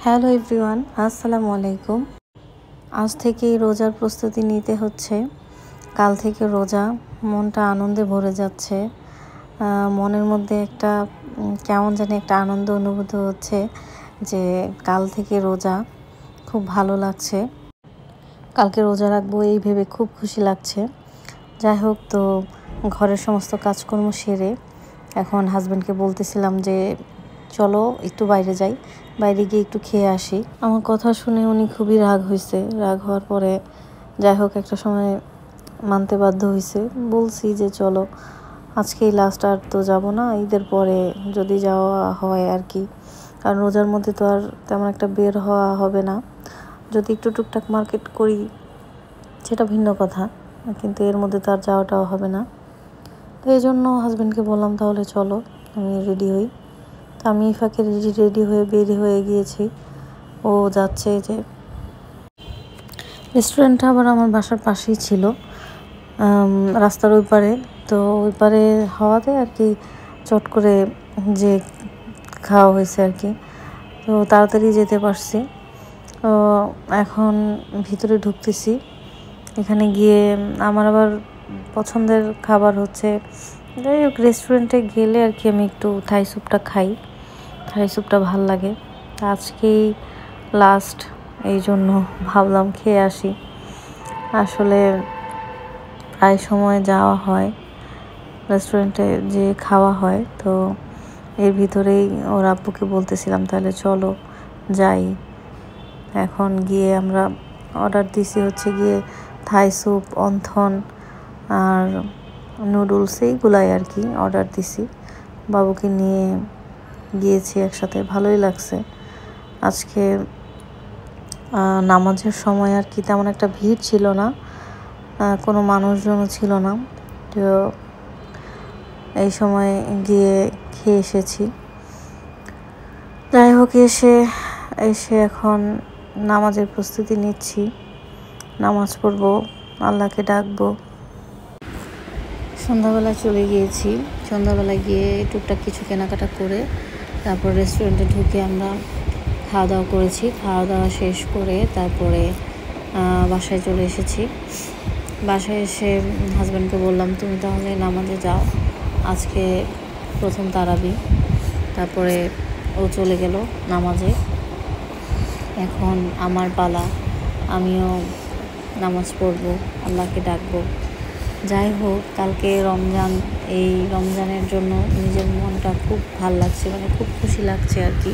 Hello everyone, আসসালামু আলাইকুম। আজ থেকেই রোজার প্রস্তুতি নিতে হচ্ছে। কাল থেকে রোজা, মনটা আনন্দে ভরে যাচ্ছে। মনের মধ্যে একটা কেমন জানি একটা আনন্দ অনুভূত হচ্ছে যে কাল থেকে রোজা, খুব ভালো লাগছে। কালকে রোজা রাখবো এই ভেবে খুব খুশি লাগছে। যাই হোক, তো ঘরের সমস্ত কাজকর্ম সেরে এখন হাজব্যান্ডকে বলতেছিলাম যে চলো একটু বাইরে যাই, বাইরে গিয়ে একটু খেয়ে আসি। আমার কথা শুনে উনি খুবই রাগ হয়েছে। রাগ হওয়ার পরে যাই হোক একটা সময় মানতে বাধ্য হয়েছে। বলছি যে চলো আজকেই লাস্ট, আর তো যাবো না, ঈদের পরে যদি যাওয়া হয় আর কি। কারণ রোজার মধ্যে তো আর তেমন একটা বের হওয়া হবে না। যদি একটু টুকটাক মার্কেট করি সেটা ভিন্ন কথা, কিন্তু এর মধ্যে তো আর যাওয়াটাও হবে না। তো এই জন্য হাজব্যান্ডকে বললাম তাহলে চলো, আমি রেডি হই। তো আমি এই ফাঁকে রেডি হয়ে বের হয়ে গিয়েছি। ও যাচ্ছে যে রেস্টুরেন্টটা আবার আমার বাসার পাশেই ছিল, রাস্তার ওই পারে। তো ওই পারে হওয়াতে আর কি চট করে যে খাওয়া হয়েছে আর কি। তো তাড়াতাড়ি যেতে পারছি। তো এখন ভিতরে ঢুকতেছি। এখানে গিয়ে আমার আবার পছন্দের খাবার হচ্ছে, যাই হোক রেস্টুরেন্টে গেলে আর কি আমি একটু থাই স্যুপটা খাই। থাই স্যুপটা ভাল লাগে। আজকেই লাস্ট, এই জন্য ভাবলাম খেয়ে আসি। আসলে প্রায় সময় যাওয়া হয় রেস্টুরেন্টে, যে খাওয়া হয়। তো এর ভিতরেই ওর আব্বুকে বলতেছিলাম তাহলে চলো যাই। এখন গিয়ে আমরা অর্ডার দিছি হচ্ছে গিয়ে থাই স্যুপ, অন্থন আর নুডলস, এইগুলাই আর কি অর্ডার দিছি। বাবুকে নিয়ে গিয়েছি একসাথে, ভালোই লাগছে। আজকে নামাজের সময় আর কি তেমন একটা ভিড় ছিল না, কোনো মানুষজনও ছিল না। তো এই সময় গিয়ে খেয়ে এসেছি। যাই হোক, এসে এখন নামাজের প্রস্তুতি নিচ্ছি। নামাজ পড়বো, আল্লাহকে ডাকবো। সন্ধ্যাবেলা চলে গিয়েছি। সন্ধ্যাবেলায় গিয়ে টুকটাক কিছু কেনাকাটা করে তারপর রেস্টুরেন্টে ঢুকে আমরা খাওয়া দাওয়া করেছি। খাওয়া দাওয়া শেষ করে তারপরে বাসায় চলে এসেছি। বাসায় এসে হাজব্যান্ডকে বললাম তুমি তাহলে নামাজে যাও, আজকে প্রথম তারাবি। তারপরে ও চলে গেল নামাজে। এখন আমার পালা, আমিও নামাজ পড়বো, আল্লাহকে ডাকবো। যাই হোক, কালকে রমজান, এই রমজানের জন্য নিজের মনটা খুব ভাল লাগছে, মানে খুব খুশি লাগছে আর কি।